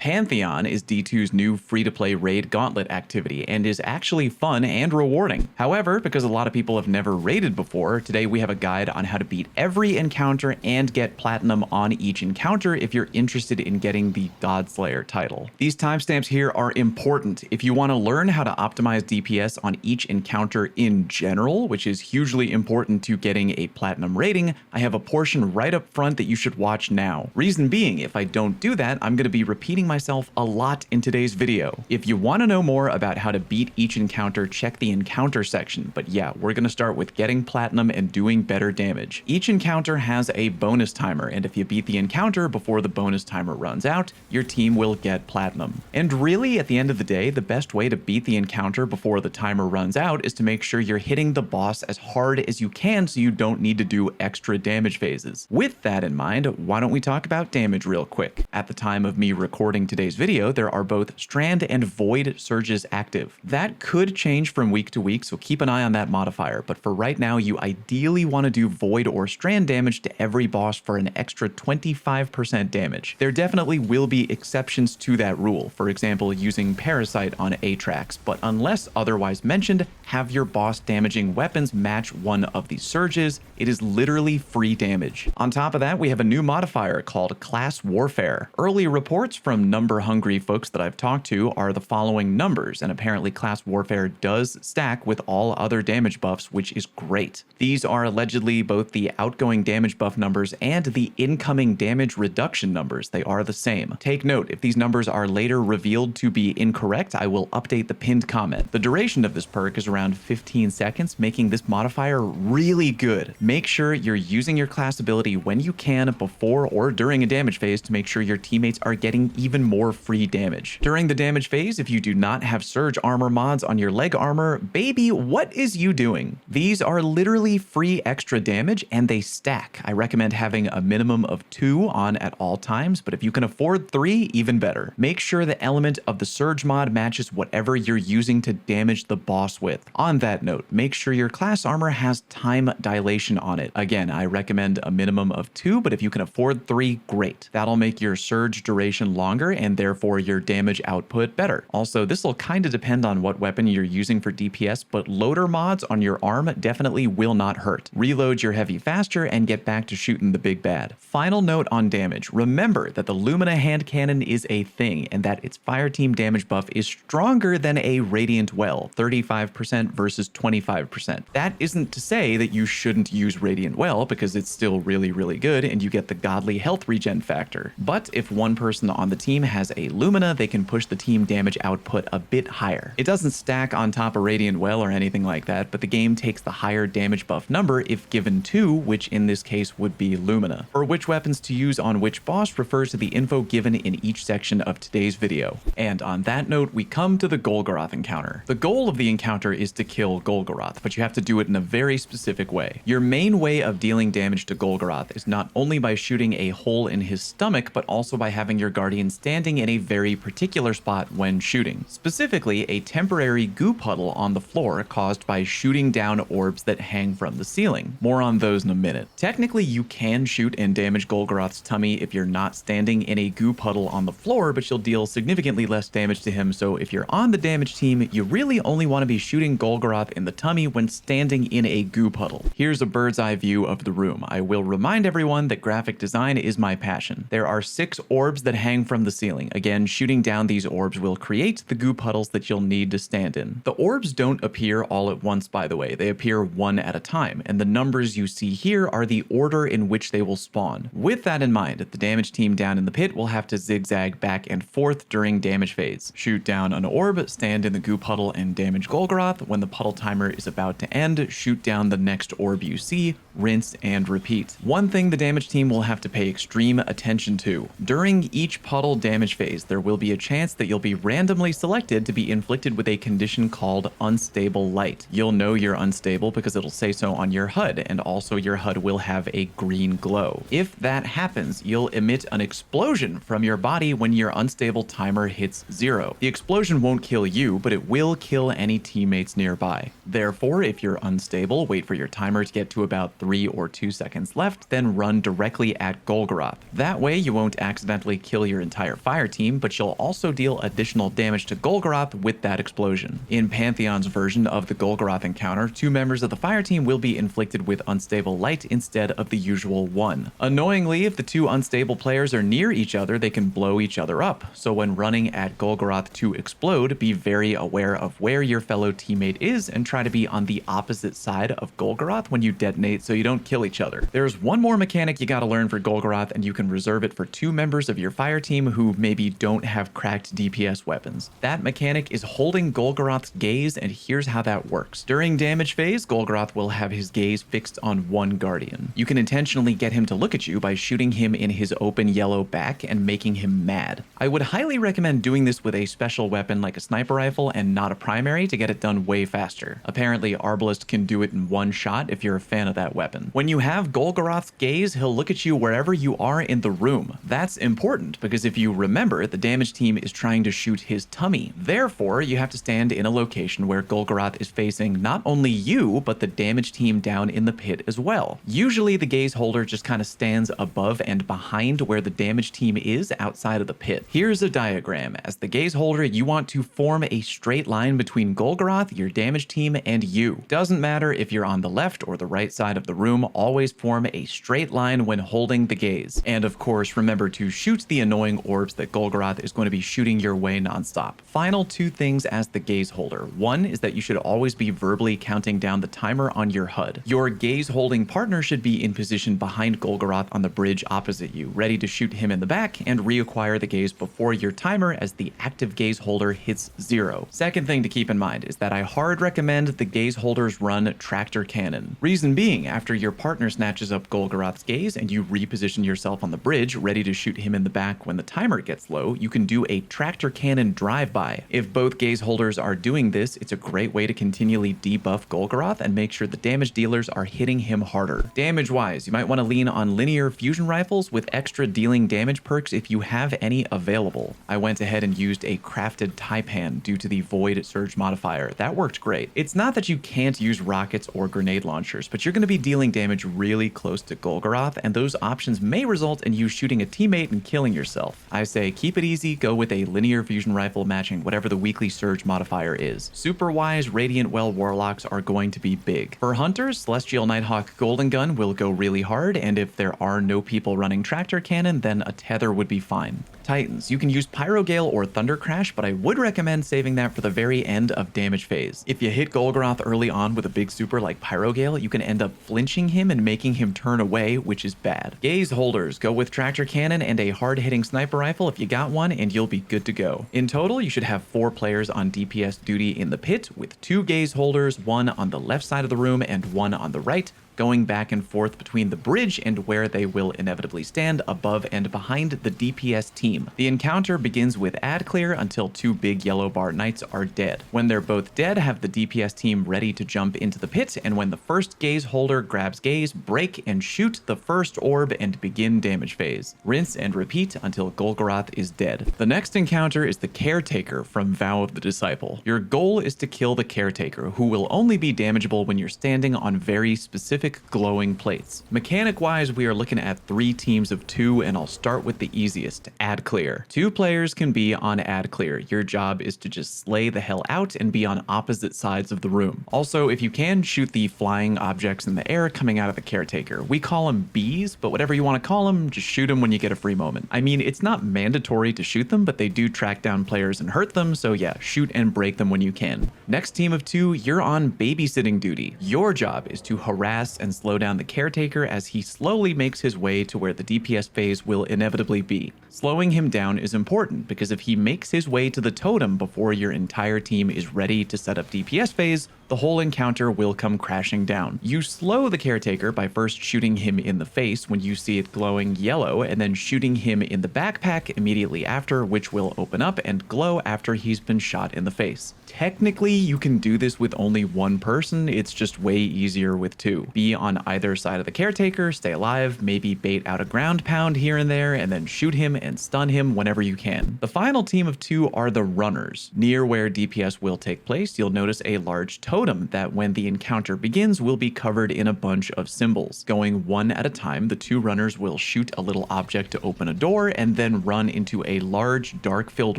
Pantheon is D2's new free-to-play raid gauntlet activity and is actually fun and rewarding. However, because a lot of people have never raided before, today we have a guide on how to beat every encounter and get platinum on each encounter if you're interested in getting the Godslayer title. These timestamps here are important if you want to learn how to optimize DPS on each encounter in general, which is hugely important to getting a platinum rating. I have a portion right up front that you should watch now. Reason being, if I don't do that, I'm going to be repeating myself a lot in today's video. If you want to know more about how to beat each encounter, check the encounter section. But yeah, we're going to start with getting platinum and doing better damage. Each encounter has a bonus timer, and if you beat the encounter before the bonus timer runs out, your team will get platinum. And really, at the end of the day, the best way to beat the encounter before the timer runs out is to make sure you're hitting the boss as hard as you can so you don't need to do extra damage phases. With that in mind, why don't we talk about damage real quick? At the time of me recording today's video, there are both Strand and Void surges active. That could change from week to week, so keep an eye on that modifier, but for right now, you ideally want to do Void or Strand damage to every boss for an extra 25% damage. There definitely will be exceptions to that rule, for example, using Parasite on Atraks, but unless otherwise mentioned, have your boss damaging weapons match one of these surges. It is literally free damage. On top of that, we have a new modifier called Class Warfare. Early reports from number-hungry folks that I've talked to are the following numbers, and apparently Class Warfare does stack with all other damage buffs, which is great. These are allegedly both the outgoing damage buff numbers and the incoming damage reduction numbers. They are the same. Take note, if these numbers are later revealed to be incorrect, I will update the pinned comment. The duration of this perk is around 15 seconds, making this modifier really good. Make sure you're using your class ability when you can before or during a damage phase to make sure your teammates are getting even more free damage. During the damage phase, if you do not have surge armor mods on your leg armor, baby, what is you doing? These are literally free extra damage and they stack. I recommend having a minimum of 2 on at all times, but if you can afford 3, even better. Make sure the element of the surge mod matches whatever you're using to damage the boss with. On that note, make sure your class armor has time dilation on it. Again, I recommend a minimum of 2, but if you can afford 3, great. That'll make your surge duration longer and therefore your damage output better. Also, this will kind of depend on what weapon you're using for DPS, but loader mods on your arm definitely will not hurt. Reload your heavy faster and get back to shooting the big bad. Final note on damage. Remember that the Lumina hand cannon is a thing and that its fire team damage buff is stronger than a Radiant Well, 35% versus 25%. That isn't to say that you shouldn't use Radiant Well because it's still really, really good and you get the godly health regen factor. But if one person on the team has a Lumina, they can push the team damage output a bit higher. It doesn't stack on top of Radiant Well or anything like that, but the game takes the higher damage buff number if given 2, which in this case would be Lumina. For which weapons to use on which boss refers to the info given in each section of today's video. And on that note, we come to the Golgoroth encounter. The goal of the encounter is to kill Golgoroth, but you have to do it in a very specific way. Your main way of dealing damage to Golgoroth is not only by shooting a hole in his stomach, but also by having your guardian standing in a very particular spot when shooting. Specifically, a temporary goo puddle on the floor caused by shooting down orbs that hang from the ceiling. More on those in a minute. Technically, you can shoot and damage Golgoroth's tummy if you're not standing in a goo puddle on the floor, but you'll deal significantly less damage to him, so if you're on the damage team, you really only want to be shooting Golgoroth in the tummy when standing in a goo puddle. Here's a bird's eye view of the room. I will remind everyone that graphic design is my passion. There are 6 orbs that hang from the ceiling. Again, shooting down these orbs will create the goo puddles that you'll need to stand in. The orbs don't appear all at once, by the way. They appear one at a time, and the numbers you see here are the order in which they will spawn. With that in mind, the damage team down in the pit will have to zigzag back and forth during damage phase. Shoot down an orb, stand in the goo puddle and damage Golgoroth. When the puddle timer is about to end, shoot down the next orb you see, rinse and repeat. One thing the damage team will have to pay extreme attention to. During each puddle damage phase, there will be a chance that you'll be randomly selected to be inflicted with a condition called Unstable Light. You'll know you're unstable because it'll say so on your HUD, and also your HUD will have a green glow. If that happens, you'll emit an explosion from your body when your unstable timer hits 0. The explosion won't kill you, but it will kill any teammates nearby. Therefore, if you're unstable, wait for your timer to get to about 3 or 2 seconds left, then run directly at Golgoroth. That way, you won't accidentally kill your entire their fire team, but you'll also deal additional damage to Golgoroth with that explosion. In Pantheon's version of the Golgoroth encounter, 2 members of the fire team will be inflicted with unstable light instead of the usual 1. Annoyingly, if the 2 unstable players are near each other, they can blow each other up, so when running at Golgoroth to explode, be very aware of where your fellow teammate is and try to be on the opposite side of Golgoroth when you detonate so you don't kill each other. There's one more mechanic you gotta learn for Golgoroth, and you can reserve it for 2 members of your fire team who maybe don't have cracked DPS weapons. That mechanic is holding Golgoroth's gaze, and here's how that works. During damage phase, Golgoroth will have his gaze fixed on one guardian. You can intentionally get him to look at you by shooting him in his open yellow back and making him mad. I would highly recommend doing this with a special weapon like a sniper rifle and not a primary to get it done way faster. Apparently, Arbalest can do it in one shot if you're a fan of that weapon. When you have Golgoroth's gaze, he'll look at you wherever you are in the room. That's important because if you remember, the damage team is trying to shoot his tummy. Therefore, you have to stand in a location where Golgoroth is facing not only you, but the damage team down in the pit as well. Usually, the gaze holder just kind of stands above and behind where the damage team is outside of the pit. Here's a diagram. As the gaze holder, you want to form a straight line between Golgoroth, your damage team, and you. Doesn't matter if you're on the left or the right side of the room, always form a straight line when holding the gaze. And of course, remember to shoot the annoying orbs that Golgoroth is going to be shooting your way nonstop. Final 2 things as the gaze holder. One is that you should always be verbally counting down the timer on your HUD. Your gaze holding partner should be in position behind Golgoroth on the bridge opposite you, ready to shoot him in the back and reacquire the gaze before your timer as the active gaze holder hits 0. Second thing to keep in mind is that I hard recommend the gaze holders run tractor cannon. Reason being, after your partner snatches up Golgoroth's gaze and you reposition yourself on the bridge ready to shoot him in the back when the timer gets low, you can do a tractor cannon drive-by. If both gaze holders are doing this, it's a great way to continually debuff Golgoroth and make sure the damage dealers are hitting him harder. Damage-wise, you might want to lean on linear fusion rifles with extra dealing damage perks if you have any available. I went ahead and used a crafted Taipan due to the Void Surge modifier. That worked great. It's not that you can't use rockets or grenade launchers, but you're going to be dealing damage really close to Golgoroth, and those options may result in you shooting a teammate and killing yourself. I say keep it easy, go with a linear fusion rifle matching whatever the weekly surge modifier is. Super-wise, Radiant Well Warlocks are going to be big. For hunters, Celestial Nighthawk Golden Gun will go really hard, and if there are no people running tractor cannon, then a tether would be fine. Titans, you can use Pyrogale or Thunder Crash, but I would recommend saving that for the very end of damage phase. If you hit Golgoroth early on with a big super like Pyrogale, you can end up flinching him and making him turn away, which is bad. Gaze holders, go with Tractor Cannon and a hard-hitting sniper rifle if you got one, and you'll be good to go. In total, you should have 4 players on DPS duty in the pit, with 2 gaze holders, 1 on the left side of the room and 1 on the right, going back and forth between the bridge and where they will inevitably stand above and behind the DPS team. The encounter begins with ad clear until 2 big yellow bar knights are dead. When they're both dead, have the DPS team ready to jump into the pit, and when the first gaze holder grabs gaze, break and shoot the first orb and begin damage phase. Rinse and repeat until Golgoroth is dead. The next encounter is the Caretaker from Vow of the Disciple. Your goal is to kill the Caretaker, who will only be damageable when you're standing on very specific glowing plates. Mechanic-wise, we are looking at 3 teams of 2, and I'll start with the easiest, ad clear. 2 players can be on ad clear. Your job is to just slay the hell out and be on opposite sides of the room. Also, if you can, shoot the flying objects in the air coming out of the Caretaker. We call them bees, but whatever you want to call them, just shoot them when you get a free moment. I mean, it's not mandatory to shoot them, but they do track down players and hurt them, so yeah, shoot and break them when you can. Next team of 2, you're on babysitting duty. Your job is to harass and slow down the Caretaker as he slowly makes his way to where the DPS phase will inevitably be. Slowing him down is important because if he makes his way to the totem before your entire team is ready to set up DPS phase, the whole encounter will come crashing down. You slow the Caretaker by first shooting him in the face when you see it glowing yellow, and then shooting him in the backpack immediately after, which will open up and glow after he's been shot in the face. Technically, you can do this with only 1 person, it's just way easier with 2. Be be on either side of the Caretaker, stay alive, maybe bait out a ground pound here and there, and then shoot him and stun him whenever you can. The final team of 2 are the runners. Near where DPS will take place, you'll notice a large totem that when the encounter begins will be covered in a bunch of symbols. Going one at a time, the 2 runners will shoot a little object to open a door and then run into a large dark-filled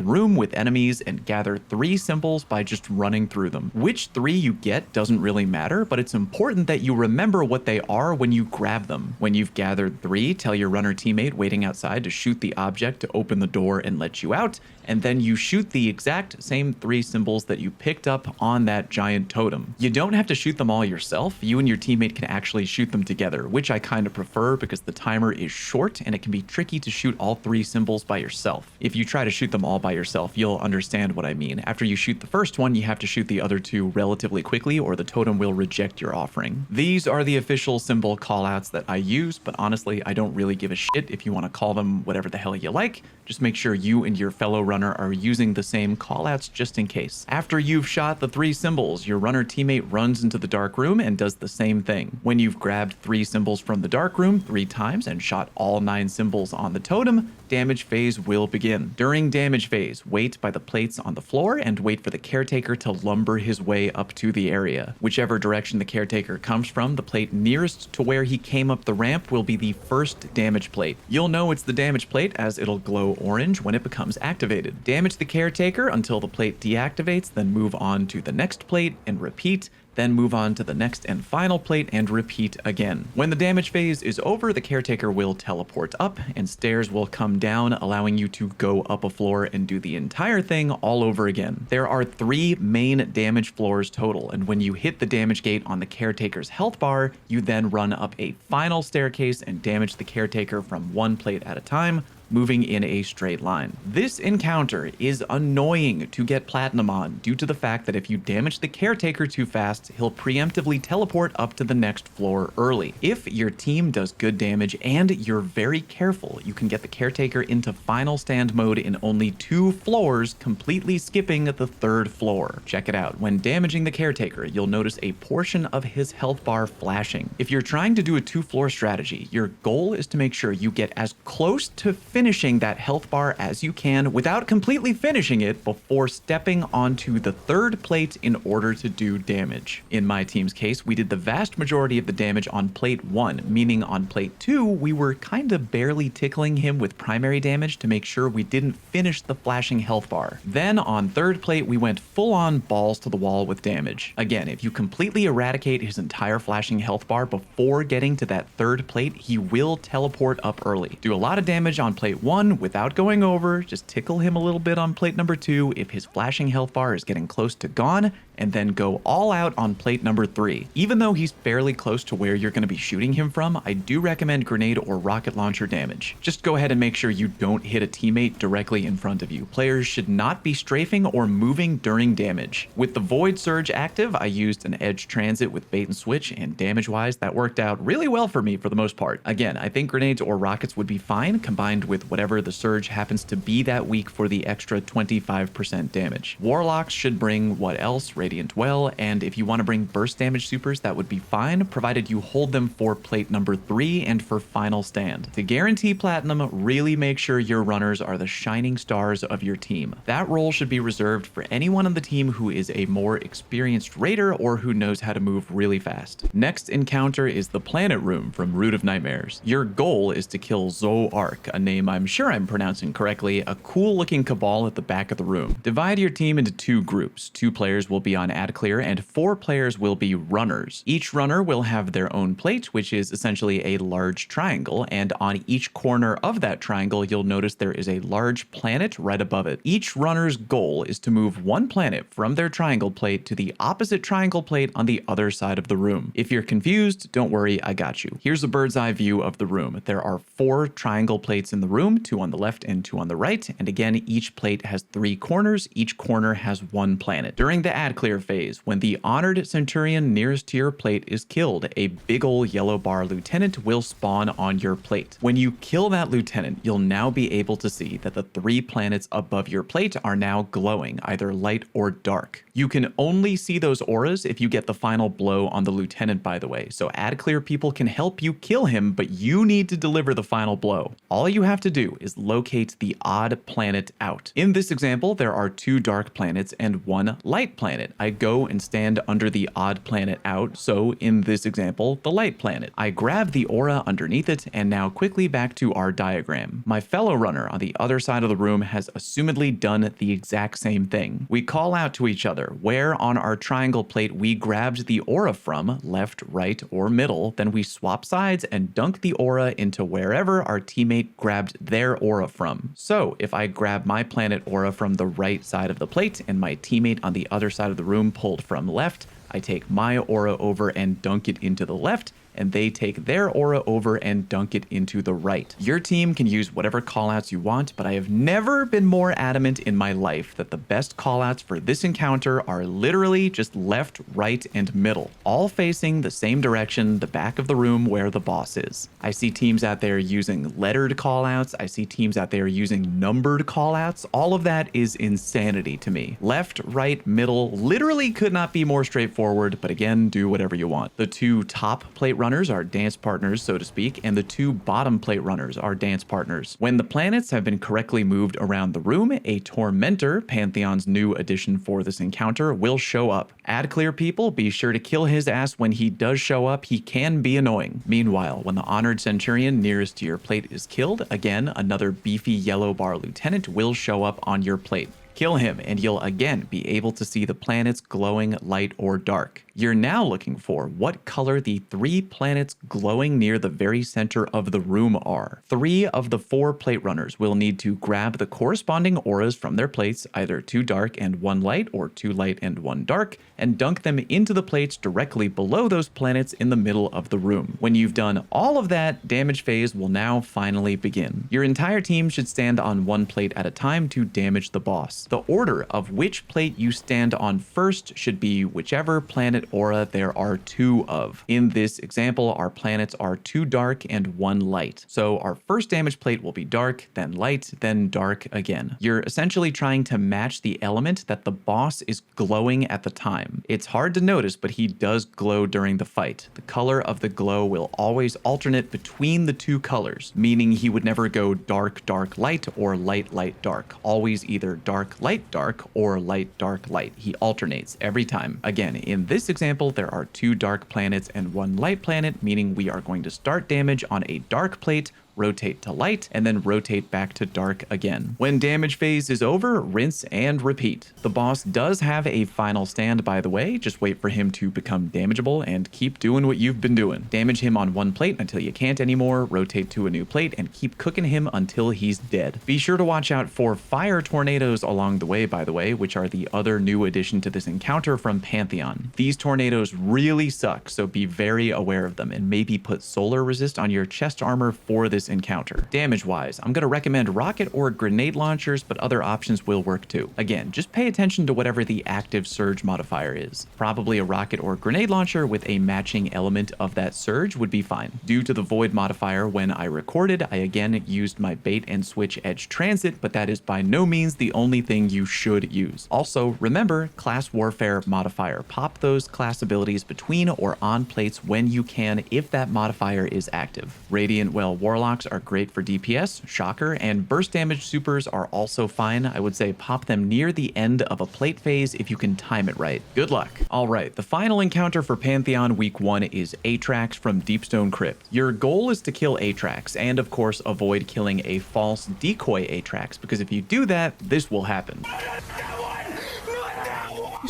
room with enemies and gather 3 symbols by just running through them. Which 3 you get doesn't really matter, but it's important that you remember what they are when you grab them. When you've gathered 3, tell your runner teammate waiting outside to shoot the object to open the door and let you out, and then you shoot the exact same 3 symbols that you picked up on that giant totem. You don't have to shoot them all yourself. You and your teammate can actually shoot them together, which I kind of prefer because the timer is short and it can be tricky to shoot all 3 symbols by yourself. If you try to shoot them all by yourself, you'll understand what I mean. After you shoot the first one, you have to shoot the other 2 relatively quickly or the totem will reject your offering. These are the official symbol callouts that I use, but honestly, I don't really give a shit if you want to call them whatever the hell you like. Just make sure you and your fellow runner are using the same callouts just in case. After you've shot the 3 symbols, your runner teammate runs into the dark room and does the same thing. When you've grabbed 3 symbols from the dark room 3 times and shot all 9 symbols on the totem, damage phase will begin. During damage phase, wait by the plates on the floor and wait for the Caretaker to lumber his way up to the area. Whichever direction the Caretaker comes from, the plate nearest to where he came up the ramp will be the first damage plate. You'll know it's the damage plate as it'll glow orange when it becomes activated. Damage the Caretaker until the plate deactivates, then move on to the next plate and repeat, then move on to the next and final plate and repeat again. When the damage phase is over, the Caretaker will teleport up and stairs will come down, allowing you to go up a floor and do the entire thing all over again. There are 3 main damage floors total, and when you hit the damage gate on the Caretaker's health bar, you then run up a final staircase and damage the Caretaker from 1 plate at a time, moving in a straight line. This encounter is annoying to get platinum on due to the fact that if you damage the Caretaker too fast, he'll preemptively teleport up to the next floor early. If your team does good damage and you're very careful, you can get the Caretaker into final stand mode in only 2 floors, completely skipping the 3rd floor. Check it out. When damaging the Caretaker, you'll notice a portion of his health bar flashing. If you're trying to do a 2-floor strategy, your goal is to make sure you get as close to finishing that health bar as you can without completely finishing it before stepping onto the 3rd plate in order to do damage. In my team's case, we did the vast majority of the damage on plate 1, meaning on plate 2, we were kinda barely tickling him with primary damage to make sure we didn't finish the flashing health bar. Then on 3rd plate, we went full on balls to the wall with damage. Again, if you completely eradicate his entire flashing health bar before getting to that 3rd plate, he will teleport up early. Do a lot of damage on plate 1 without going over, just tickle him a little bit on plate number 2 if his flashing health bar is getting close to gone, and then go all out on plate number 3. Even though he's fairly close to where you're going to be shooting him from, I do recommend grenade or rocket launcher damage. Just go ahead and make sure you don't hit a teammate directly in front of you. Players should not be strafing or moving during damage. With the Void Surge active, I used an edge transit with bait and switch, and damage-wise, that worked out really well for me for the most part. Again, I think grenades or rockets would be fine, combined with whatever the surge happens to be that week for the extra 25% damage. Warlocks should bring what else? Radiant Well, and if you want to bring burst damage supers, that would be fine, provided you hold them for plate number 3 and for final stand. To guarantee platinum, really make sure your runners are the shining stars of your team. That role should be reserved for anyone on the team who is a more experienced raider or who knows how to move really fast. Next encounter is the Planet Room from Root of Nightmares. Your goal is to kill Zo'Aurc, a name I'm sure I'm pronouncing correctly, a cool looking cabal at the back of the room. Divide your team into 2 groups. 2 players will be on ad clear and 4 players will be runners. Each runner will have their own plate, which is essentially a large triangle, and on each corner of that triangle you'll notice there is a large planet right above it. Each runner's goal is to move 1 planet from their triangle plate to the opposite triangle plate on the other side of the room. If you're confused, don't worry, I got you. Here's a bird's eye view of the room. There are 4 triangle plates in the room, 2 on the left and 2 on the right. And again, each plate has 3 corners. Each corner has 1 planet. During the ad clear phase, when the honored centurion nearest to your plate is killed, a big ol' yellow bar lieutenant will spawn on your plate. When you kill that lieutenant, you'll now be able to see that the 3 planets above your plate are now glowing, either light or dark. You can only see those auras if you get the final blow on the lieutenant, by the way, so ad clear people can help you kill him, but you need to deliver the final blow. All you have to do is locate the odd planet out. In this example, there are 2 dark planets and 1 light planet. I go and stand under the odd planet out, so in this example, the light planet. I grab the aura underneath it, and now quickly back to our diagram. My fellow runner on the other side of the room has assumedly done the exact same thing. We call out to each other where on our triangle plate we grabbed the aura from, left, right, or middle, then we swap sides and dunk the aura into wherever our teammate grabbed their aura from. So if I grab my planet aura from the right side of the plate and my teammate on the other side of the room pulled from left, I take my aura over and dunk it into the left, and they take their aura over and dunk it into the right. Your team can use whatever callouts you want, but I have never been more adamant in my life that the best callouts for this encounter are literally just left, right, and middle, all facing the same direction, the back of the room where the boss is. I see teams out there using lettered callouts. I see teams out there using numbered callouts. All of that is insanity to me. Left, right, middle literally could not be more straightforward, but again, do whatever you want. The 2 top plate runners are dance partners, so to speak, and the 2 bottom plate runners are dance partners. When the planets have been correctly moved around the room, a Tormentor, Pantheon's new addition for this encounter, will show up. Ad clear people, be sure to kill his ass when he does show up. He can be annoying. Meanwhile, when the honored centurion nearest to your plate is killed, again, another beefy yellow bar lieutenant will show up on your plate. Kill him, and you'll again be able to see the planets glowing light or dark. You're now looking for what color the 3 planets glowing near the very center of the room are. 3 of the 4 plate runners will need to grab the corresponding auras from their plates, either 2 dark and 1 light, or 2 light and 1 dark, and dunk them into the plates directly below those planets in the middle of the room. When you've done all of that, damage phase will now finally begin. Your entire team should stand on 1 plate at a time to damage the boss. The order of which plate you stand on first should be whichever planet aura there are 2 of. In this example, our planets are 2 dark and 1 light. So our first damage plate will be dark, then light, then dark again. You're essentially trying to match the element that the boss is glowing at the time. It's hard to notice, but he does glow during the fight. The color of the glow will always alternate between the 2 colors, meaning he would never go dark, dark, light, or light, light, dark. Always either dark, light, dark, or light, dark, light. He alternates every time. Again, in this example, there are 2 dark planets and 1 light planet, meaning we are going to start damage on a dark plate, rotate to light, and then rotate back to dark again. When damage phase is over, rinse and repeat. The boss does have a final stand, by the way. Just wait for him to become damageable and keep doing what you've been doing. Damage him on 1 plate until you can't anymore, rotate to a new plate, and keep cooking him until he's dead. Be sure to watch out for fire tornadoes along the way, by the way, which are the other new addition to this encounter from Pantheon. These tornadoes really suck, so be very aware of them, and maybe put solar resist on your chest armor for this encounter. Damage wise, I'm going to recommend rocket or grenade launchers, but other options will work too. Again, just pay attention to whatever the active surge modifier is. Probably a rocket or grenade launcher with a matching element of that surge would be fine. Due to the void modifier when I recorded, I again used my bait and switch edge transit, but that is by no means the only thing you should use. Also, remember class warfare modifier. Pop those class abilities between or on plates when you can if that modifier is active. Radiant Well Warlocks are great for DPS, shocker, and burst damage supers are also fine. I would say pop them near the end of a plate phase if you can time it right. Good luck. Alright, the final encounter for Pantheon Week 1 is Atraks from Deepstone Crypt. Your goal is to kill Atraks, and of course avoid killing a false decoy Atraks, because if you do that, this will happen.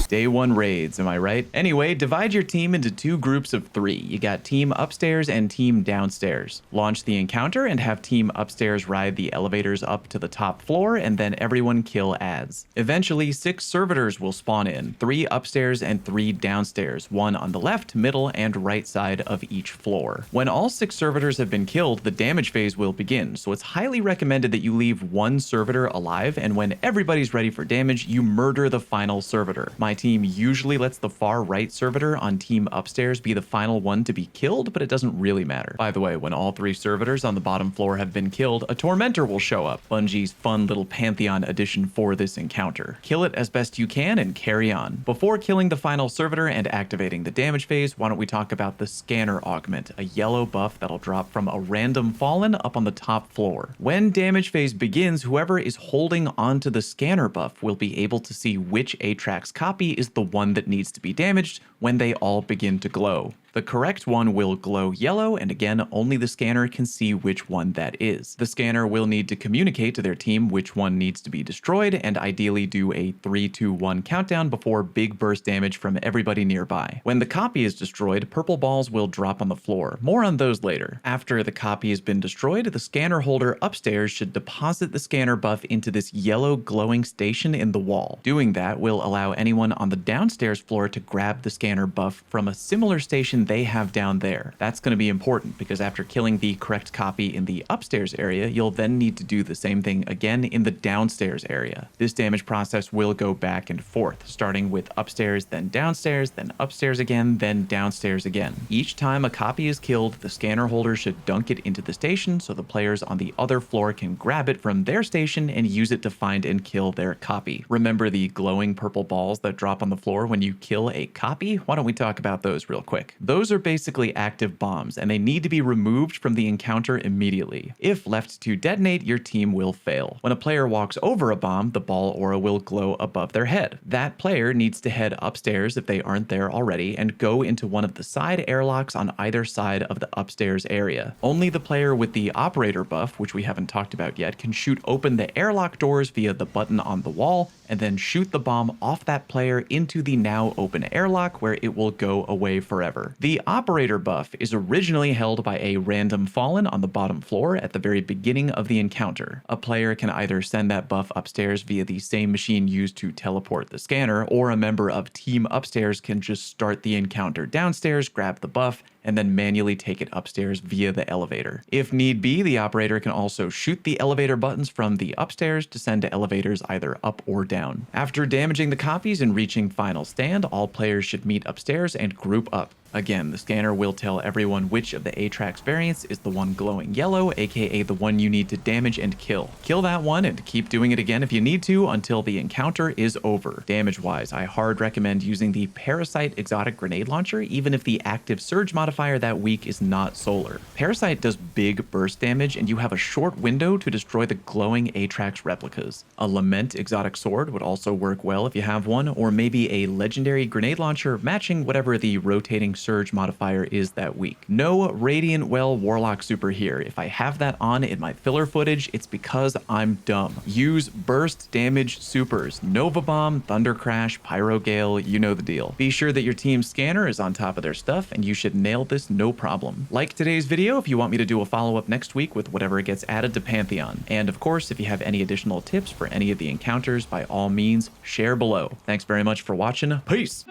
Day 1 raids, am I right? Anyway, divide your team into 2 groups of 3. You got team upstairs and team downstairs. Launch the encounter and have team upstairs ride the elevators up to the top floor, and then everyone kill ads. Eventually, 6 servitors will spawn in, 3 upstairs and 3 downstairs, 1 on the left, middle, and right side of each floor. When all 6 servitors have been killed, the damage phase will begin, so it's highly recommended that you leave 1 servitor alive, and when everybody's ready for damage, you murder the final servitor. My team usually lets the far right servitor on team upstairs be the final one to be killed, but it doesn't really matter. By the way, when all 3 servitors on the bottom floor have been killed, a tormentor will show up, Bungie's fun little Pantheon edition for this encounter. Kill it as best you can and carry on. Before killing the final servitor and activating the damage phase, why don't we talk about the scanner augment, a yellow buff that'll drop from a random fallen up on the top floor. When damage phase begins, whoever is holding onto the scanner buff will be able to see which Atraks copy is the one that needs to be damaged when they all begin to glow. The correct one will glow yellow, and again, only the scanner can see which one that is. The scanner will need to communicate to their team which one needs to be destroyed, and ideally do a 3, 2, 1 countdown before big burst damage from everybody nearby. When the copy is destroyed, purple balls will drop on the floor. More on those later. After the copy has been destroyed, the scanner holder upstairs should deposit the scanner buff into this yellow glowing station in the wall. Doing that will allow anyone on the downstairs floor to grab the scanner buff from a similar station they have down there. That's going to be important because after killing the correct copy in the upstairs area, you'll then need to do the same thing again in the downstairs area. This damage process will go back and forth, starting with upstairs, then upstairs again, then downstairs again. Each time a copy is killed, the scanner holder should dunk it into the station so the players on the other floor can grab it from their station and use it to find and kill their copy. Remember the glowing purple balls that drop on the floor when you kill a copy? Why don't we talk about those real quick? Those are basically active bombs, and they need to be removed from the encounter immediately. If left to detonate, your team will fail. When a player walks over a bomb, the ball aura will glow above their head. That player needs to head upstairs if they aren't there already, and go into one of the side airlocks on either side of the upstairs area. Only the player with the operator buff, which we haven't talked about yet, can shoot open the airlock doors via the button on the wall, and then shoot the bomb off that player into the now open airlock where it will go away forever. The operator buff is originally held by a random fallen on the bottom floor at the very beginning of the encounter. A player can either send that buff upstairs via the same machine used to teleport the scanner, or a member of team upstairs can just start the encounter downstairs, grab the buff, and then manually take it upstairs via the elevator. If need be, the operator can also shoot the elevator buttons from the upstairs to send to elevators either up or down. After damaging the copies and reaching final stand, all players should meet upstairs and group up. Again, the scanner will tell everyone which of the Atraks variants is the one glowing yellow, aka the one you need to damage and kill. Kill that one and keep doing it again if you need to until the encounter is over. Damage-wise, I hard recommend using the Parasite exotic grenade launcher even if the active surge modifier that week is not solar. Parasite does big burst damage and you have a short window to destroy the glowing Atraks replicas. A Lament exotic sword would also work well if you have one, or maybe a legendary grenade launcher matching whatever the rotating surge modifier is that week. No Radiant Well Warlock super here. If I have that on in my filler footage, it's because I'm dumb. Use burst damage supers. Nova Bomb, Thunder Crash, Pyro Gale, you know the deal. Be sure that your team's scanner is on top of their stuff and you should nail this no problem. Like today's video if you want me to do a follow-up next week with whatever gets added to Pantheon. And of course, if you have any additional tips for any of the encounters, by all means, share below. Thanks very much for watching. Peace!